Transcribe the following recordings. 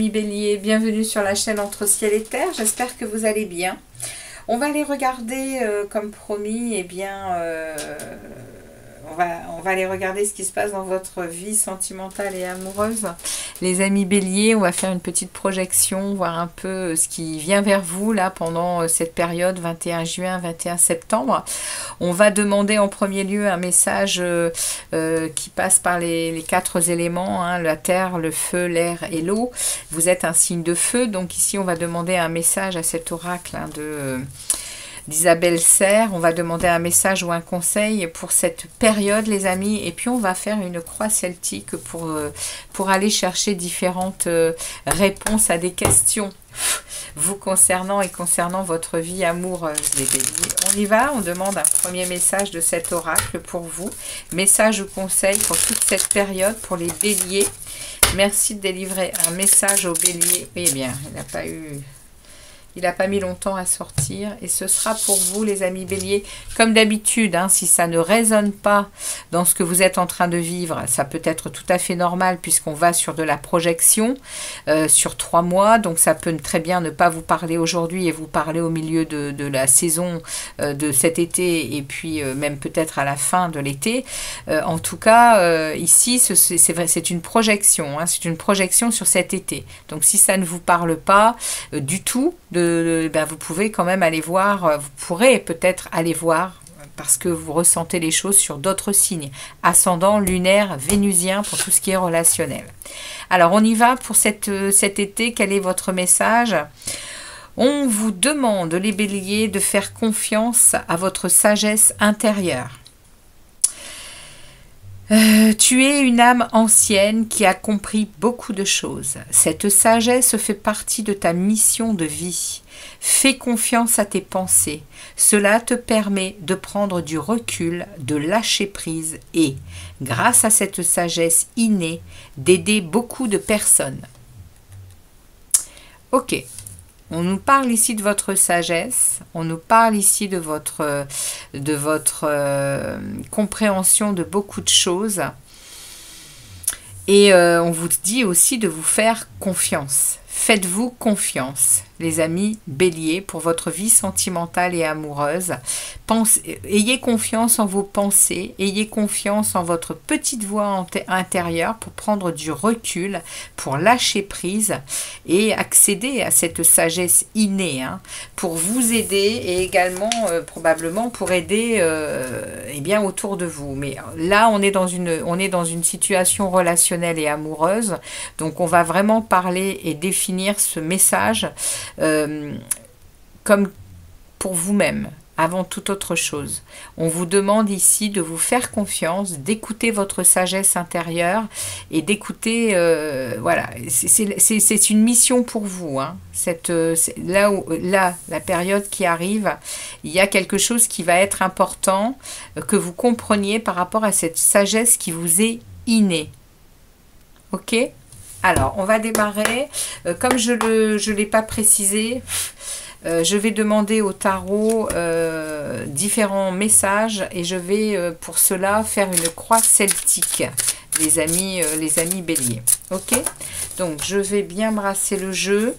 amis béliers, bienvenue sur la chaîne Entre Ciel et Terre, j'espère que vous allez bien. On va aller regarder, comme promis, on va aller regarder ce qui se passe dans votre vie sentimentale et amoureuse. Les amis béliers, on va faire une petite projection, voir un peu ce qui vient vers vous là pendant cette période 21 juin, 21 septembre. On va demander en premier lieu un message qui passe par les quatre éléments, hein, la terre, le feu, l'air et l'eau. Vous êtes un signe de feu, donc ici on va demander un message à cet oracle d'Isabelle Serre. On va demander un message ou un conseil pour cette période, les amis, et puis on va faire une croix celtique pour aller chercher différentes réponses à des questions vous concernant et concernant votre vie amoureuse, les béliers. On y va, on demande un premier message de cet oracle pour vous, message ou conseil pour toute cette période pour les béliers. Merci de délivrer un message aux béliers. Eh bien, il n'a pas mis longtemps à sortir et ce sera pour vous, les amis béliers, comme d'habitude, hein, si ça ne résonne pas dans ce que vous êtes en train de vivre, ça peut être tout à fait normal puisqu'on va sur de la projection sur 3 mois, donc ça peut très bien ne pas vous parler aujourd'hui et vous parler au milieu de la saison de cet été et puis même peut-être à la fin de l'été. En tout cas, ici, c'est vrai, c'est une projection, hein, c'est une projection sur cet été. Donc si ça ne vous parle pas du tout, vous pouvez quand même aller voir, vous pourrez peut-être aller voir parce que vous ressentez les choses sur d'autres signes, ascendant, lunaire, vénusien pour tout ce qui est relationnel. Alors on y va pour cet été, quel est votre message ? On vous demande, les béliers, de faire confiance à votre sagesse intérieure. Tu es une âme ancienne qui a compris beaucoup de choses. Cette sagesse fait partie de ta mission de vie. Fais confiance à tes pensées. Cela te permet de prendre du recul, de lâcher prise et, grâce à cette sagesse innée, d'aider beaucoup de personnes. Ok. On nous parle ici de votre sagesse, on nous parle ici de votre compréhension de beaucoup de choses. Et on vous dit aussi de vous faire confiance. Faites-vous confiance, les amis béliers, pour votre vie sentimentale et amoureuse. Ayez confiance en vos pensées, ayez confiance en votre petite voix intérieure pour prendre du recul, pour lâcher prise et accéder à cette sagesse innée, hein, pour vous aider et également probablement pour aider autour de vous. Mais là, on est dans une situation relationnelle et amoureuse, donc on va vraiment parler et définir ce message comme pour vous-même, avant toute autre chose. On vous demande ici de vous faire confiance, d'écouter votre sagesse intérieure et d'écouter, voilà, c'est une mission pour vous, hein. La période qui arrive, il y a quelque chose qui va être important, que vous compreniez par rapport à cette sagesse qui vous est innée. Ok ? Alors, on va démarrer. Comme je ne l'ai pas précisé, je vais demander au tarot différents messages et je vais pour cela faire une croix celtique, les amis béliers. Ok ? Donc, je vais bien brasser le jeu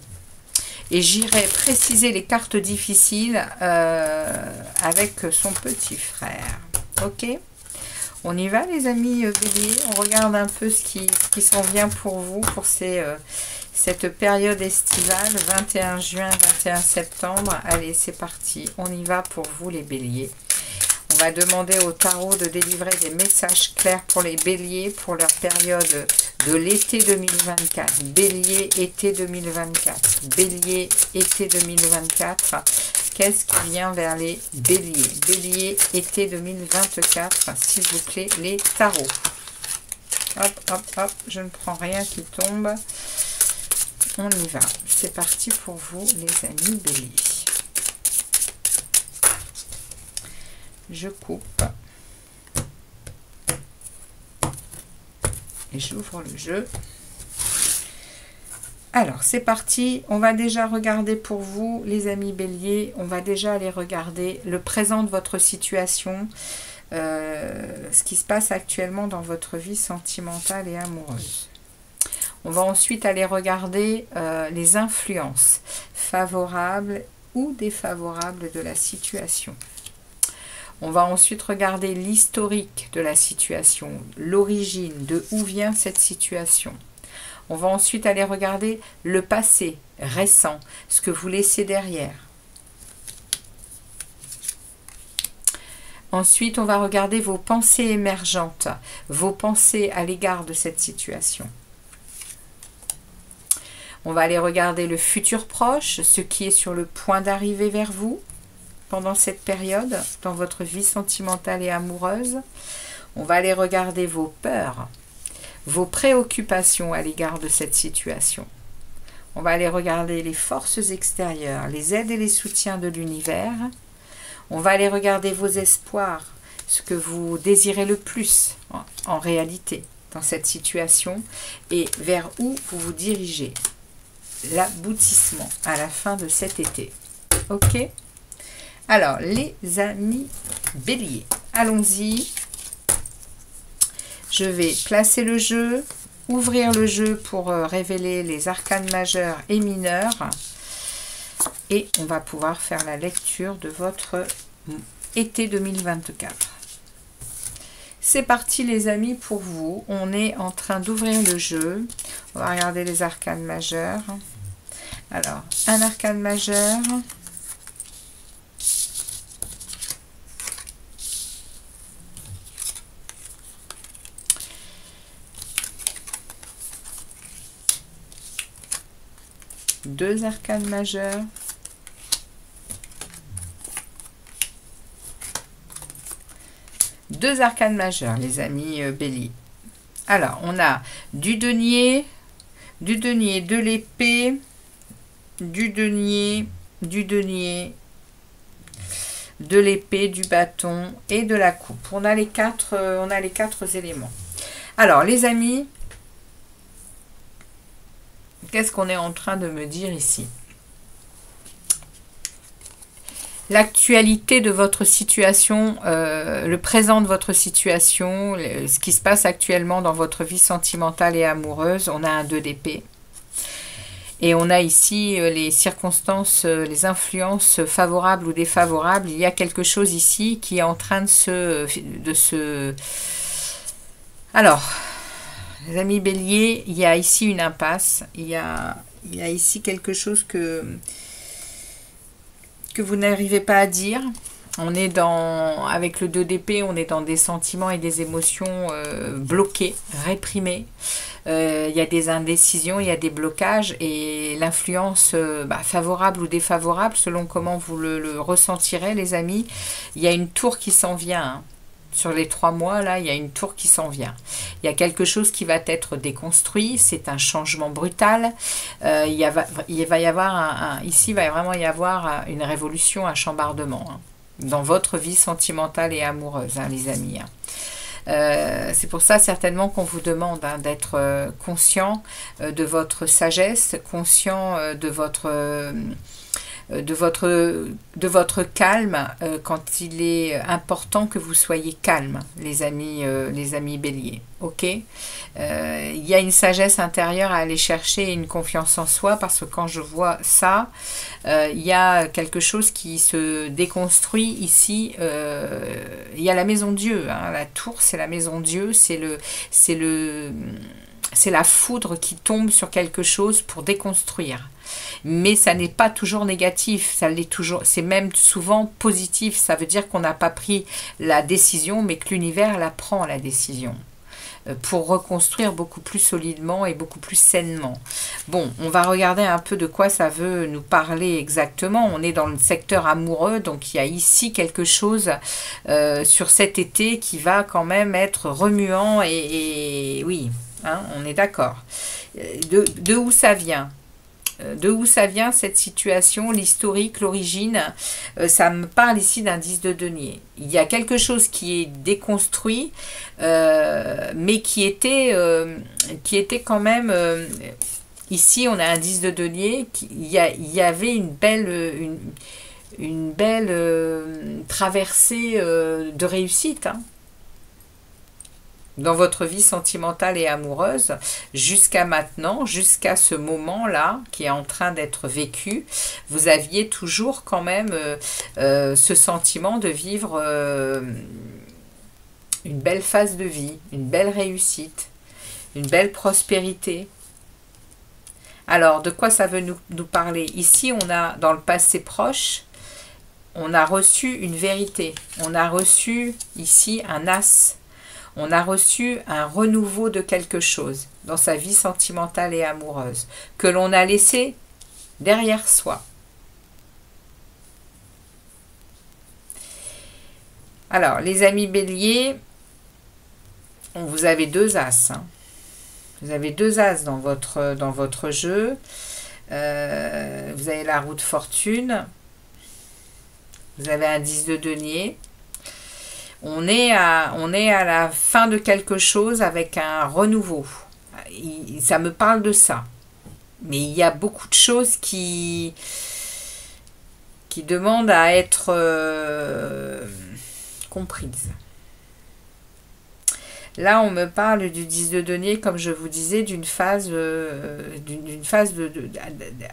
et j'irai préciser les cartes difficiles avec son petit frère. Ok ? On y va, les amis béliers, on regarde un peu ce qui s'en vient pour vous, pour cette période estivale, 21 juin, 21 septembre. Allez, c'est parti, on y va pour vous, les béliers. On va demander au tarot de délivrer des messages clairs pour les béliers, pour leur période de l'été 2024. Bélier, été 2024. Bélier, été 2024. Qu'est-ce qui vient vers les béliers? Bélier, été 2024, s'il vous plaît, les tarots. Hop, hop, hop, je ne prends rien qui tombe. On y va. C'est parti pour vous, les amis béliers. Je coupe. Et j'ouvre le jeu. Alors, c'est parti. On va déjà regarder pour vous, les amis béliers. On va déjà aller regarder le présent de votre situation. Ce qui se passe actuellement dans votre vie sentimentale et amoureuse. On va ensuite aller regarder les influences favorables ou défavorables de la situation. On va ensuite regarder l'historique de la situation, l'origine, de où vient cette situation. On va ensuite aller regarder le passé récent, ce que vous laissez derrière. Ensuite, on va regarder vos pensées émergentes, vos pensées à l'égard de cette situation. On va aller regarder le futur proche, ce qui est sur le point d'arriver vers vous pendant cette période, dans votre vie sentimentale et amoureuse. On va aller regarder vos peurs, vos préoccupations à l'égard de cette situation. On va aller regarder les forces extérieures, les aides et les soutiens de l'univers. On va aller regarder vos espoirs, ce que vous désirez le plus en réalité dans cette situation et vers où vous vous dirigez. L'aboutissement à la fin de cet été. Ok? Alors, les amis béliers, allons-y. Je vais placer le jeu, ouvrir le jeu pour révéler les arcanes majeurs et mineurs. Et on va pouvoir faire la lecture de votre été 2024. C'est parti les amis pour vous. On est en train d'ouvrir le jeu. On va regarder les arcanes majeurs. Alors, un arcane majeur. Deux arcanes majeurs. Deux arcanes majeurs, les amis béliers. Alors, on a du denier, de l'épée, du denier, de l'épée, du bâton et de la coupe. On a les quatre éléments. Alors, les amis, qu'est-ce qu'on est en train de me dire ici? L'actualité de votre situation, le présent de votre situation, ce qui se passe actuellement dans votre vie sentimentale et amoureuse. On a un 2 d'épée. Et on a ici les circonstances, les influences favorables ou défavorables. Il y a quelque chose ici qui est en train de se... Alors, les amis béliers, il y a ici une impasse. Il y a ici quelque chose que vous n'arrivez pas à dire. On est avec le 2 d'épée, on est dans des sentiments et des émotions bloquées, réprimées. Il y a des indécisions, il y a des blocages et l'influence favorable ou défavorable, selon comment vous le ressentirez, les amis. Il y a une tour qui s'en vient, hein. Sur les 3 mois, là, il y a une tour qui s'en vient. Il y a quelque chose qui va être déconstruit. C'est un changement brutal. Il va y avoir ici, il va vraiment y avoir une révolution, un chambardement, hein, dans votre vie sentimentale et amoureuse, hein, les amis. Hein. C'est pour ça certainement qu'on vous demande d'être conscient de votre sagesse, conscient de votre calme quand il est important que vous soyez calme, les amis béliers. Ok, il y a une sagesse intérieure à aller chercher et une confiance en soi, parce que quand je vois ça, il y a quelque chose qui se déconstruit ici. Il y a la maison Dieu, hein, la tour, c'est la maison Dieu, c'est la foudre qui tombe sur quelque chose pour déconstruire. Mais ça n'est pas toujours négatif, ça l'est toujours, c'est même souvent positif. Ça veut dire qu'on n'a pas pris la décision, mais que l'univers la prend, la décision, pour reconstruire beaucoup plus solidement et beaucoup plus sainement. Bon, on va regarder un peu de quoi ça veut nous parler exactement. On est dans le secteur amoureux, donc il y a ici quelque chose sur cet été qui va quand même être remuant et oui, hein, on est d'accord. De où ça vient ? De où ça vient cette situation, l'historique, l'origine, ça me parle ici d'un 10 de denier. Il y a quelque chose qui est déconstruit, mais qui était quand même... ici, on a un 10 de denier, il y avait une belle traversée de réussite, hein. dans votre vie sentimentale et amoureuse, jusqu'à maintenant, jusqu'à ce moment-là, qui est en train d'être vécu, vous aviez toujours quand même ce sentiment de vivre une belle phase de vie, une belle réussite, une belle prospérité. Alors, de quoi ça veut nous parler? Ici, on a, dans le passé proche, on a reçu une vérité. On a reçu ici un as. On a reçu un renouveau de quelque chose dans sa vie sentimentale et amoureuse que l'on a laissé derrière soi. Alors, les amis béliers, vous avez deux as. Hein. Vous avez deux as dans votre jeu. Vous avez la roue de fortune. Vous avez un 10 de denier. On est à la fin de quelque chose avec un renouveau. Ça me parle de ça. Mais il y a beaucoup de choses qui demandent à être comprises. Là, on me parle du 10 de denier, comme je vous disais, d'une phase,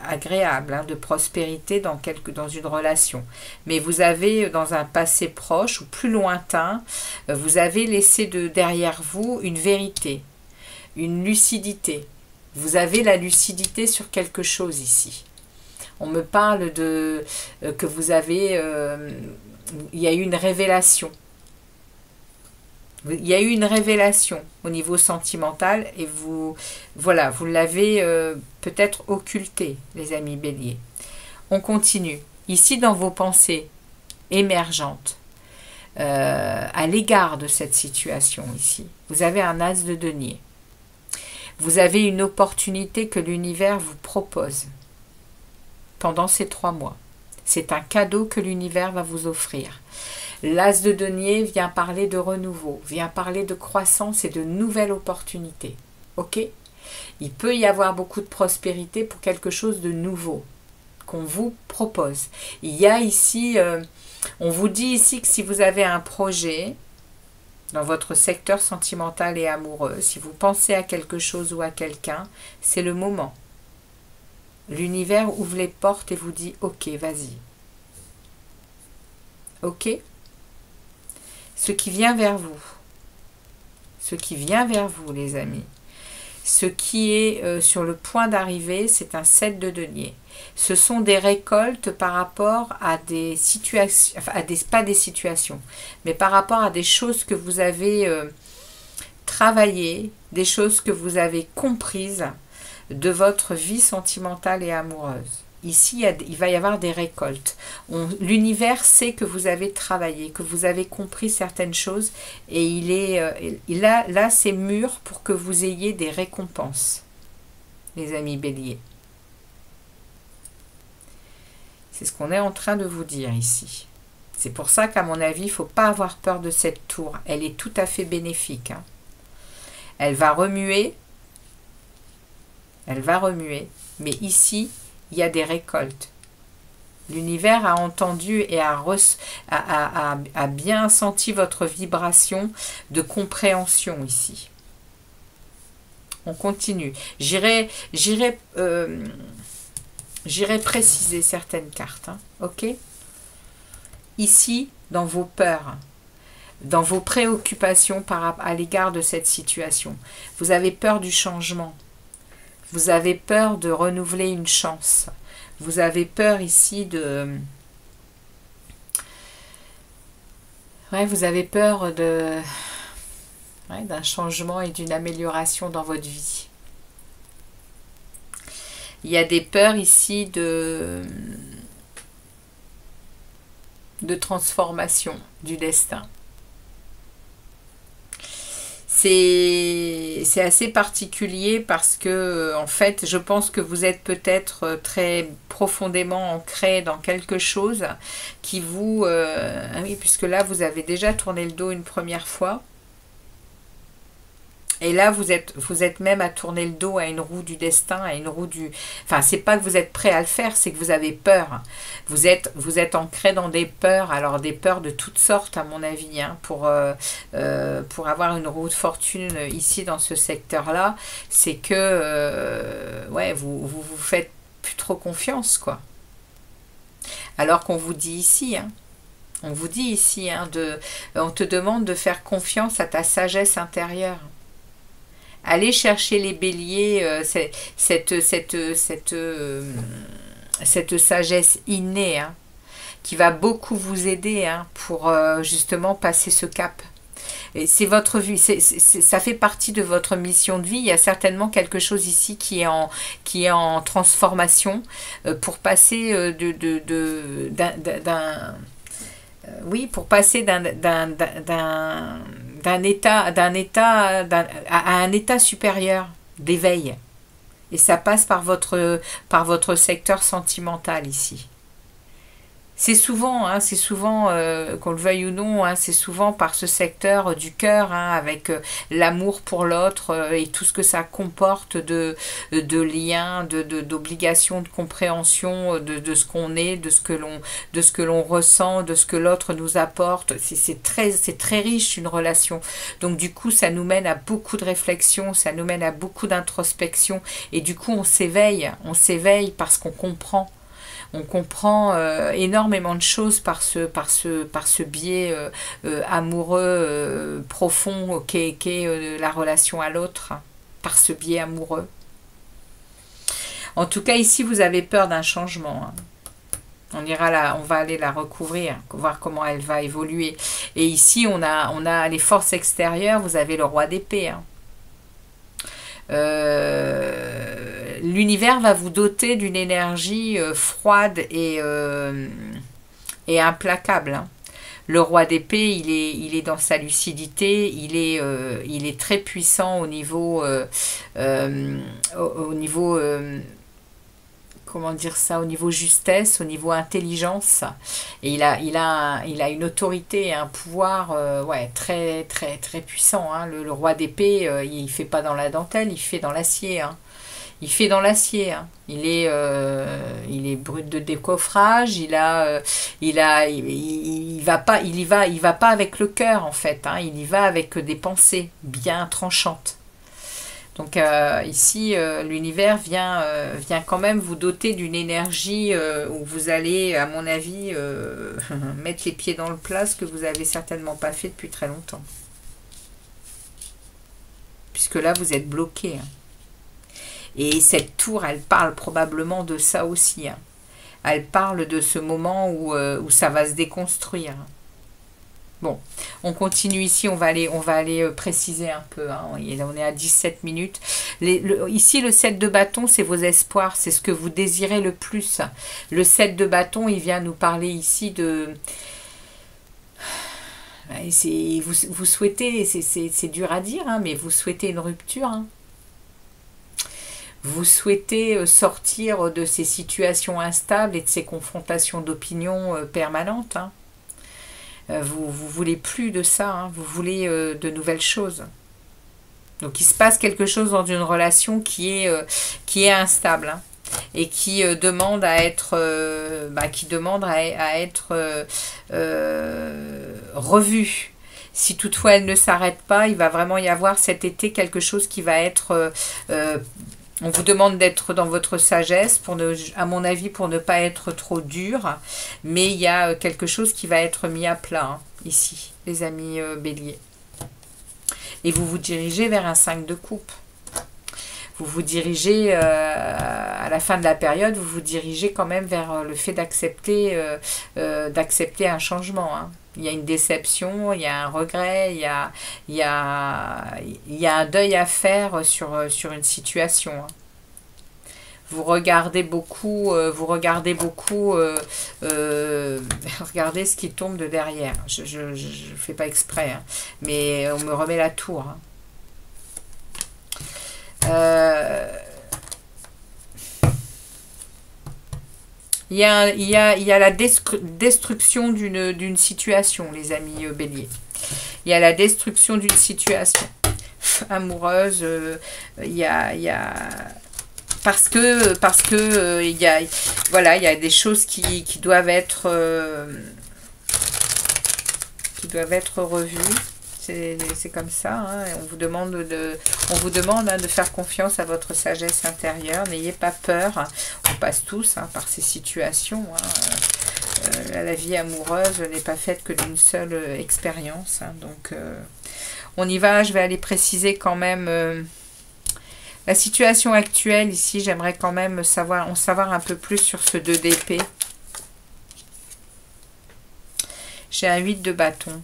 agréable, hein, de prospérité dans une relation. Mais vous avez, dans un passé proche ou plus lointain, vous avez laissé derrière vous une vérité, une lucidité. Vous avez la lucidité sur quelque chose ici. On me parle que vous avez... il y a eu une révélation. Il y a eu une révélation au niveau sentimental et vous l'avez peut-être occulté, les amis béliers. On continue. Ici, dans vos pensées émergentes, à l'égard de cette situation ici, vous avez un as de denier. Vous avez une opportunité que l'univers vous propose pendant ces 3 mois. C'est un cadeau que l'univers va vous offrir. L'as de denier vient parler de renouveau, vient parler de croissance et de nouvelles opportunités. Ok? Il peut y avoir beaucoup de prospérité pour quelque chose de nouveau qu'on vous propose. Il y a ici, on vous dit ici que si vous avez un projet dans votre secteur sentimental et amoureux, si vous pensez à quelque chose ou à quelqu'un, c'est le moment. L'univers ouvre les portes et vous dit « Ok, vas-y. » Ok? Ce qui vient vers vous, les amis, ce qui est sur le point d'arriver, c'est un 7 de denier. Ce sont des récoltes par rapport à des situations, pas des situations, mais par rapport à des choses que vous avez travaillées, des choses que vous avez comprises de votre vie sentimentale et amoureuse. Ici, il va y avoir des récoltes. L'univers sait que vous avez travaillé, que vous avez compris certaines choses et là, c'est mûr pour que vous ayez des récompenses, les amis béliers. C'est ce qu'on est en train de vous dire ici. C'est pour ça qu'à mon avis, il ne faut pas avoir peur de cette tour. Elle est tout à fait bénéfique. Hein. Elle va remuer, mais ici, il y a des récoltes. L'univers a entendu et a bien senti votre vibration de compréhension ici. On continue. J'irai préciser certaines cartes. Hein, ok? Ici, dans vos peurs, dans vos préoccupations à l'égard de cette situation, vous avez peur du changement. Vous avez peur de renouveler une chance. Vous avez peur ici vous avez peur d'un changement et d'une amélioration dans votre vie. Il y a des peurs ici de transformation du destin. C'est assez particulier parce que, en fait, je pense que vous êtes peut-être très profondément ancré dans quelque chose qui vous... oui, puisque là, vous avez déjà tourné le dos une première fois. Et là, vous êtes même à tourner le dos à une roue du destin, à une roue du... Enfin, c'est pas que vous êtes prêt à le faire, c'est que vous avez peur. Vous êtes ancré dans des peurs, alors des peurs de toutes sortes, à mon avis, hein, pour avoir une roue de fortune ici, dans ce secteur-là. C'est que, ouais, vous faites plus trop confiance, quoi. Alors qu'on vous dit ici, hein, on vous dit ici, hein, on te demande de faire confiance à ta sagesse intérieure. Allez chercher les béliers, cette sagesse innée, hein, qui va beaucoup vous aider, hein, pour justement passer ce cap. Et c'est votre vie, ça fait partie de votre mission de vie. Il y a certainement quelque chose ici qui est en transformation, pour passer oui, pour passer à un état supérieur d'éveil. Et ça passe par votre secteur sentimental ici. C'est souvent, qu'on le veuille ou non, hein, c'est souvent par ce secteur du cœur, hein, avec l'amour pour l'autre, et tout ce que ça comporte de liens, d'obligations, de compréhension de ce qu'on est, de ce que l'on ressent, de ce que l'autre nous apporte. C'est très riche, une relation. Donc du coup, ça nous mène à beaucoup de réflexion, ça nous mène à beaucoup d'introspection, et du coup, on s'éveille parce qu'on comprend. On comprend énormément de choses par ce biais amoureux profond qu'est la relation à l'autre, hein, par ce biais amoureux. En tout cas, ici, vous avez peur d'un changement, hein. On va aller la recouvrir, voir comment elle va évoluer. Et ici, on a les forces extérieures, vous avez le roi d'épée, hein. L'univers va vous doter d'une énergie froide et implacable, hein. Le roi d'épée, il est dans sa lucidité, il est très puissant au niveau comment dire ça, au niveau justesse, au niveau intelligence, et il a une autorité, un pouvoir, ouais, très très très puissant, hein. Le roi d'épée, il fait pas dans la dentelle, il fait dans l'acier, hein. Il fait dans l'acier, hein. Il est brut de décoffrage, il va pas avec le cœur, en fait, hein. Il y va avec des pensées bien tranchantes. Donc ici, l'univers vient quand même vous doter d'une énergie où vous allez, à mon avis, mettre les pieds dans le plat, ce que vous n'avez certainement pas fait depuis très longtemps. Puisque là, vous êtes bloqué, hein. Et cette tour, elle parle probablement de ça aussi, hein. Elle parle de ce moment où ça va se déconstruire. Bon, on continue ici, on va aller préciser un peu, hein. On est à 17 minutes. Ici, le 7 de bâton, c'est vos espoirs, c'est ce que vous désirez le plus. Le 7 de bâton, il vient nous parler ici de... Vous souhaitez, c'est dur à dire, hein, mais vous souhaitez une rupture, hein. Vous souhaitez sortir de ces situations instables et de ces confrontations d'opinion permanentes, hein. Vous voulez plus de ça, hein. Vous voulez de nouvelles choses. Donc il se passe quelque chose dans une relation qui est instable, hein, et qui demande à être revue. Si toutefois elle ne s'arrête pas, il va vraiment y avoir cet été quelque chose qui va être... on vous demande d'être dans votre sagesse, à mon avis, pour ne pas être trop dur. Mais il y a quelque chose qui va être mis à plat, hein, ici, les amis béliers. Et vous vous dirigez vers un 5 de coupe. Vous vous dirigez, à la fin de la période, vous vous dirigez quand même vers le fait d'accepter un changement, hein. Il y a une déception, il y a un regret, il y a un deuil à faire sur une situation, hein. Vous regardez beaucoup, regardez ce qui tombe de derrière. Je ne fais pas exprès, hein, mais on me remet la tour, hein. Il y a la destruction d'une situation, les amis béliers. Il y a la destruction d'une situation. amoureuse, parce que voilà, il y a des choses qui doivent être revues. C'est comme ça, hein. On vous demande de faire confiance à votre sagesse intérieure. N'ayez pas peur. On passe tous par ces situations. La vie amoureuse n'est pas faite que d'une seule expérience. Donc, on y va. Je vais aller préciser quand même la situation actuelle. Ici, j'aimerais quand même en savoir un peu plus sur ce 2 d'épée. J'ai un 8 de bâton.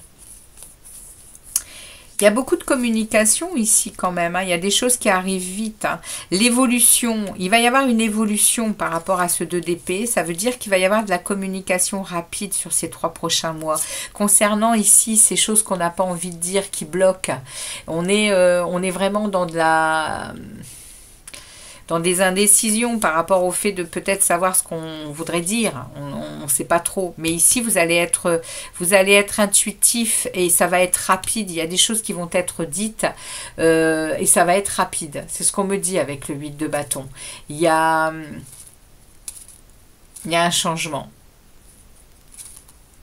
Il y a beaucoup de communication ici quand même. Il y a des choses qui arrivent vite. L'évolution, il va y avoir une évolution par rapport à ce 2 d'épée. Ça veut dire qu'il va y avoir de la communication rapide sur ces 3 prochains mois. Concernant ici ces choses qu'on n'a pas envie de dire, qui bloquent, on est vraiment dans des indécisions par rapport au fait de peut-être savoir ce qu'on voudrait dire. On ne sait pas trop. Mais ici, vous allez être intuitif et ça va être rapide. Il y a des choses qui vont être dites et ça va être rapide. C'est ce qu'on me dit avec le 8 de bâton. Il y a un changement.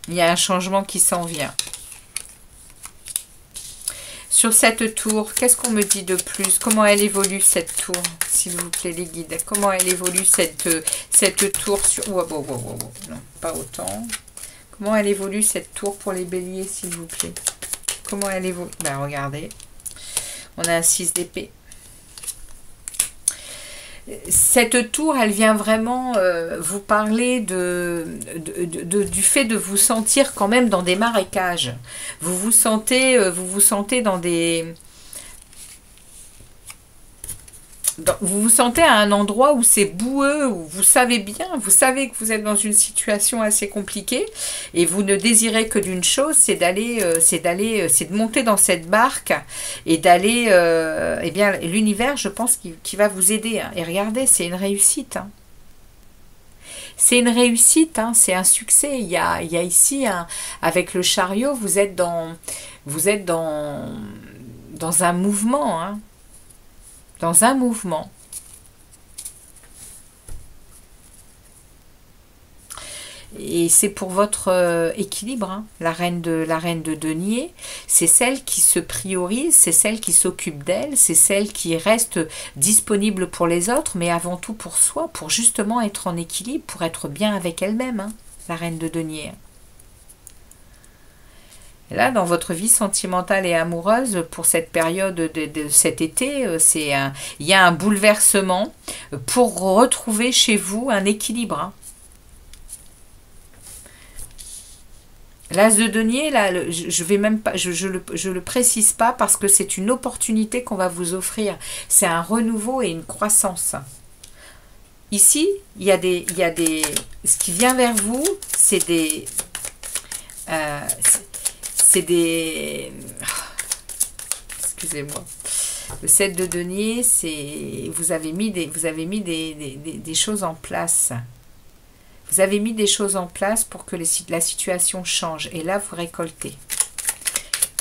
Il y a un changement qui s'en vient. Sur cette tour, qu'est-ce qu'on me dit de plus? Comment elle évolue cette tour, s'il vous plaît, les guides? Comment elle évolue cette tour sur... Non, pas autant. Comment elle évolue cette tour pour les béliers, s'il vous plaît? Comment elle évolue? Ben, regardez. On a un 6 d'épée. Cette tour, elle vient vraiment vous parler du fait de vous sentir quand même dans des marécages. Vous vous sentez dans des... Vous vous sentez à un endroit où c'est boueux, où vous savez que vous êtes dans une situation assez compliquée et vous ne désirez que d'une chose, c'est de monter dans cette barque et d'aller, eh bien, l'univers, je pense, qui va vous aider. Et regardez, c'est une réussite. C'est une réussite, c'est un succès. Il y a ici, avec le chariot, vous êtes dans un mouvement, dans un mouvement. Et c'est pour votre équilibre, la reine de denier, c'est celle qui se priorise, c'est celle qui s'occupe d'elle, c'est celle qui reste disponible pour les autres, mais avant tout pour soi, pour justement être en équilibre, pour être bien avec elle-même, la reine de denier. Et là, dans votre vie sentimentale et amoureuse, pour cette période de cet été, il y a un bouleversement pour retrouver chez vous un équilibre. L'as de denier, là, je vais même pas, je le précise pas parce que c'est une opportunité qu'on va vous offrir. C'est un renouveau et une croissance. Ici, il y a des, ce qui vient vers vous, c'est des excusez-moi. Le 7 de denier, c'est vous avez mis des choses en place. Vous avez mis des choses en place pour que la situation change. Et là, vous récoltez.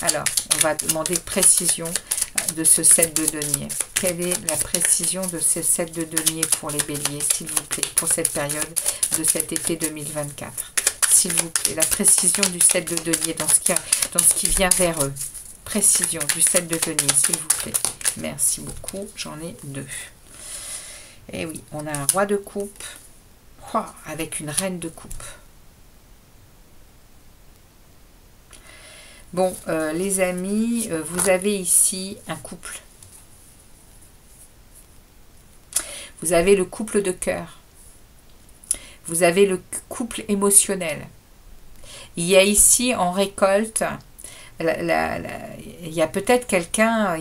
Alors, on va demander précision de ce 7 de denier. Quelle est la précision de ce 7 de denier pour les béliers, s'il vous plaît, pour cette période de cet été 2024? S'il vous plaît, la précision du 7 de denier dans ce qui vient vers eux. Précision du 7 de denier, s'il vous plaît. Merci beaucoup, j'en ai 2. Et oui, on a un roi de coupe avec une reine de coupe. Bon, les amis, vous avez ici un couple. Vous avez le couple de cœur. Vous avez le couple émotionnel. Il y a ici en récolte, il y a peut-être quelqu'un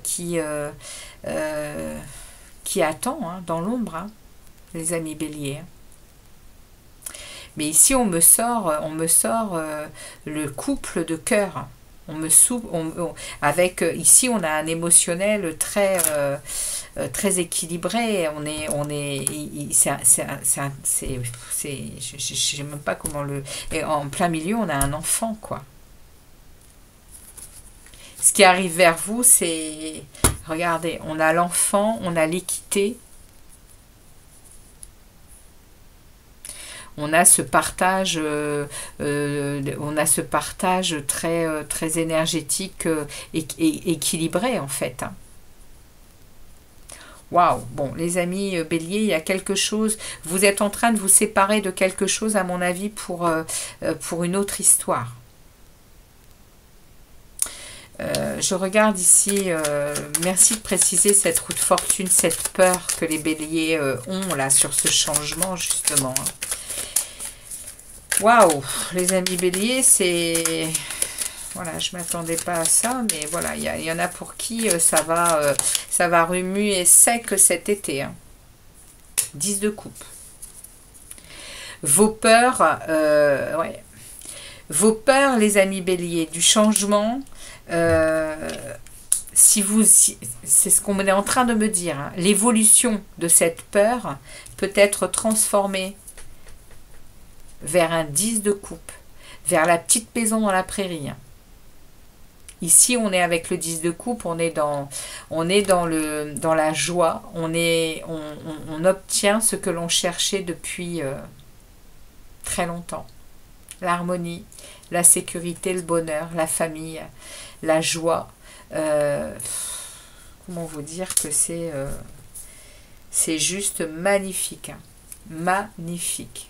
qui attend dans l'ombre, les amis béliers. Mais ici on me sort le couple de cœur. Ici on a un émotionnel très équilibré. Je sais même pas comment le. Et en plein milieu on a un enfant, quoi. Ce qui arrive vers vous, c'est... Regardez, on a l'enfant, on a l'équité. On a ce partage, très, très énergétique et équilibré en fait. Waouh! Bon, les amis Bélier, il y a quelque chose. Vous êtes en train de vous séparer de quelque chose, à mon avis, pour une autre histoire. Je regarde ici, merci de préciser cette roue de fortune, cette peur que les béliers ont là sur ce changement justement. Waouh, les amis béliers, c'est... Voilà, je ne m'attendais pas à ça, mais voilà, il y en a pour qui ça va remuer sec cet été. Hein. 10 de coupe. Vos peurs, ouais. Vos peurs, les amis béliers, du changement... c'est ce qu'on est en train de me dire, hein. L'évolution de cette peur peut être transformée vers un 10 de coupe, vers la petite maison dans la prairie. Hein. Ici, on est avec le 10 de coupe, on est dans la joie, on obtient ce que l'on cherchait depuis très longtemps. L'harmonie, la sécurité, le bonheur, la famille, la joie. Comment vous dire que c'est juste magnifique. Hein. Magnifique.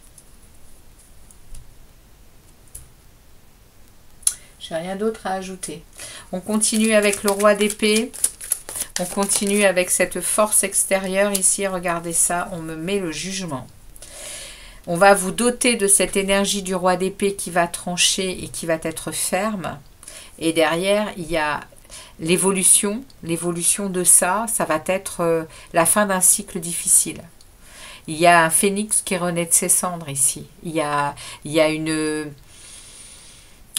J'ai rien d'autre à ajouter. On continue avec le roi d'épée. On continue avec cette force extérieure ici. Regardez ça, on me met le jugement. On va vous doter de cette énergie du roi d'épée qui va trancher et qui va être ferme. Et derrière, il y a l'évolution. L'évolution de ça va être la fin d'un cycle difficile. Il y a un phénix qui renaît de ses cendres ici. Il y a une...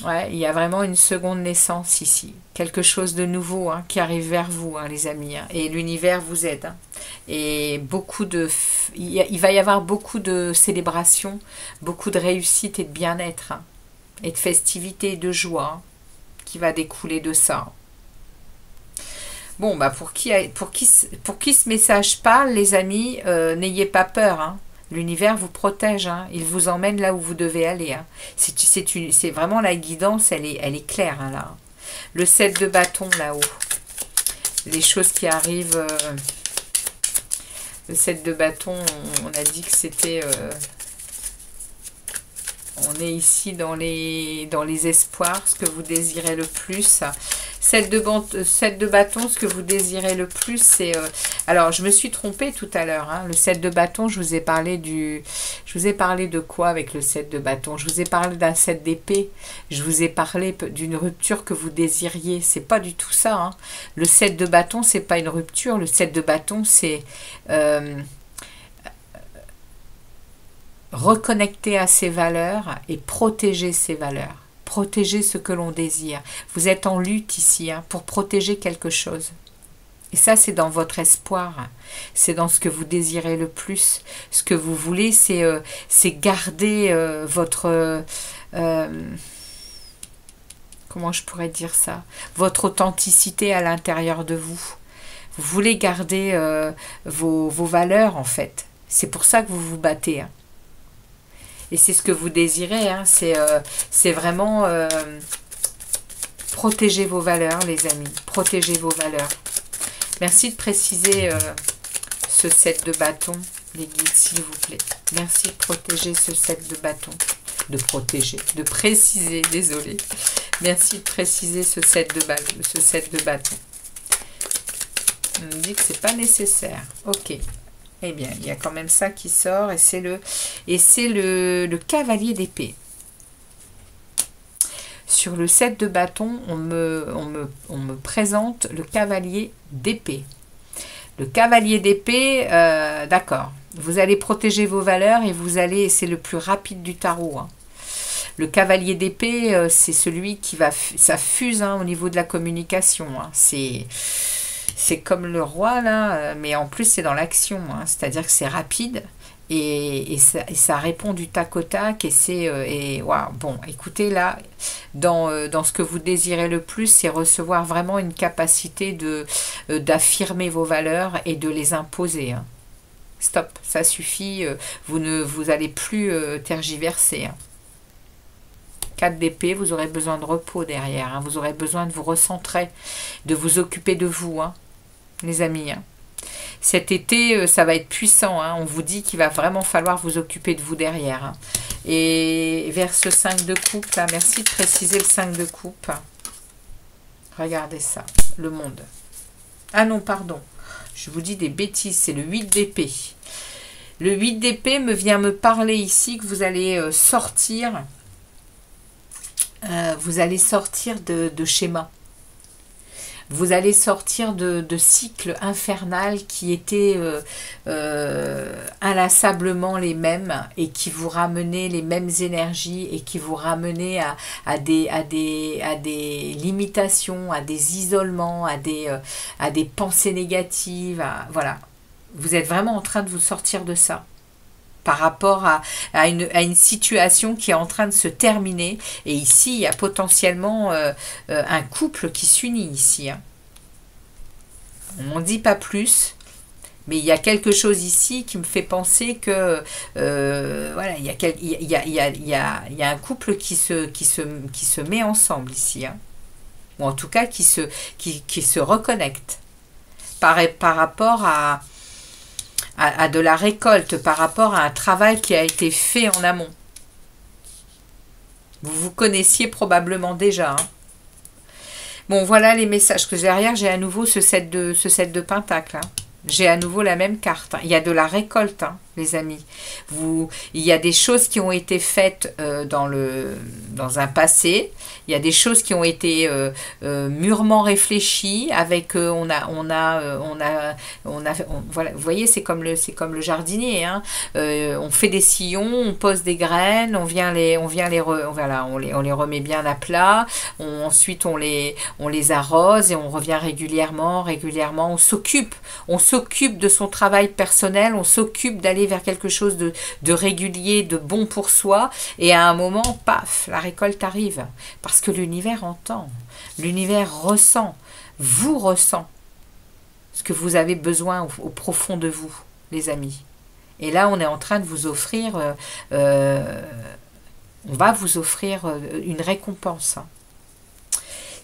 Ouais, il y a vraiment une seconde naissance ici. Quelque chose de nouveau hein, qui arrive vers vous, hein, les amis. Hein, et l'univers vous aide. Hein. Et il va y avoir beaucoup de célébrations, beaucoup de réussite et de bien-être. Hein, et de festivité et de joie hein, qui va découler de ça. Bon, bah pour qui ce message parle, les amis, n'ayez pas peur. Hein. L'univers vous protège, hein. Il vous emmène là où vous devez aller. Hein. C'est vraiment la guidance, elle est claire hein, là. Le 7 de bâton là-haut. Les choses qui arrivent. Le 7 de bâton, on a dit que c'était... on est ici dans les espoirs, ce que vous désirez le plus. 7 de bâton, ce que vous désirez le plus, c'est... alors, je me suis trompée tout à l'heure. Hein. Le 7 de bâton, je vous ai parlé de quoi avec le 7 de bâton? Je vous ai parlé d'un 7 d'épée. Je vous ai parlé d'une rupture que vous désiriez. C'est pas du tout ça. Hein. Le 7 de bâton, c'est pas une rupture. Le 7 de bâton, c'est... reconnecter à ses valeurs et protéger ses valeurs. Protéger ce que l'on désire. Vous êtes en lutte ici hein, pour protéger quelque chose. Et ça, c'est dans votre espoir. C'est dans ce que vous désirez le plus. Ce que vous voulez, c'est garder votre... comment je pourrais dire ça? Votre authenticité à l'intérieur de vous. Vous voulez garder vos valeurs, en fait. C'est pour ça que vous vous battez. Hein. Et c'est ce que vous désirez, hein. C'est vraiment protéger vos valeurs, les amis. Protéger vos valeurs. Merci de préciser ce 7 de bâton, les guides, s'il vous plaît. Merci de protéger ce 7 de bâton. De préciser, désolé. Merci de préciser ce 7 de bâton. On me dit que c'est pas nécessaire. Ok. Eh bien, il y a quand même ça qui sort et c'est le cavalier d'épée. Sur le 7 de bâton, on me présente le cavalier d'épée. Le cavalier d'épée, d'accord. Vous allez protéger vos valeurs et vous allez, c'est le plus rapide du tarot. Hein. Le cavalier d'épée, c'est celui qui va, ça fuse hein, au niveau de la communication. Hein. C'est comme le roi, là, mais en plus, c'est dans l'action. Hein, c'est-à-dire que c'est rapide et ça répond du tac au tac. Et c'est... wow, bon, écoutez, là, dans ce que vous désirez le plus, c'est recevoir vraiment une capacité d'affirmer vos valeurs et de les imposer. Hein. Stop, ça suffit, vous allez plus tergiverser. Hein. 4 d'épée, vous aurez besoin de repos derrière. Hein. Vous aurez besoin de vous recentrer, de vous occuper de vous, hein, les amis. Hein. Cet été, ça va être puissant. Hein. On vous dit qu'il va vraiment falloir vous occuper de vous derrière. Hein. Et vers ce 5 de coupe, là, merci de préciser le 5 de coupe. Regardez ça, le monde. Ah non, pardon. Je vous dis des bêtises, c'est le 8 d'épée. Le 8 d'épée vient me parler ici que vous allez sortir. Vous allez sortir de schémas. Vous allez sortir de cycles infernals qui étaient inlassablement les mêmes et qui vous ramenaient les mêmes énergies et qui vous ramenaient à des limitations, à des isolements, à des pensées négatives. Voilà. Vous êtes vraiment en train de vous sortir de ça. Par rapport à une situation qui est en train de se terminer. Et ici, il y a potentiellement un couple qui s'unit ici. Hein. On n'en dit pas plus, mais il y a quelque chose ici qui me fait penser que voilà, il y a un couple qui se met ensemble ici. Hein. Ou en tout cas qui se reconnecte par rapport à de la récolte, par rapport à un travail qui a été fait en amont. Vous vous connaissiez probablement déjà. Hein. Bon, voilà les messages que j'ai derrière. J'ai à nouveau ce 7 de pentacle. Hein. J'ai à nouveau la même carte. Hein. Il y a de la récolte, hein, les amis. Il y a des choses qui ont été faites dans un passé. Il y a des choses qui ont été mûrement réfléchies. Avec, voilà, vous voyez, c'est comme le jardinier. Hein. On fait des sillons, on pose des graines, on les remet bien à plat. Ensuite, on les arrose et on revient régulièrement. On s'occupe de son travail personnel, on s'occupe d'aller vers quelque chose de régulier, de bon pour soi, et à un moment, paf, la récolte arrive. Parce que l'univers entend, l'univers ressent, vous ressent ce que vous avez besoin au profond de vous, les amis. Et là, on est en train de vous offrir, on va vous offrir une récompense.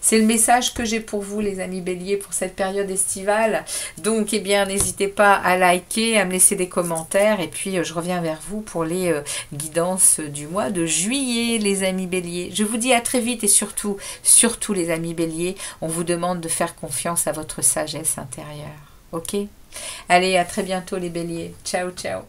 C'est le message que j'ai pour vous, les amis béliers, pour cette période estivale. Donc, eh bien, n'hésitez pas à liker, à me laisser des commentaires. Et puis, je reviens vers vous pour les guidances du mois de juillet, les amis béliers. Je vous dis à très vite et surtout, les amis béliers, on vous demande de faire confiance à votre sagesse intérieure. Ok ? Allez, à très bientôt, les béliers. Ciao, ciao.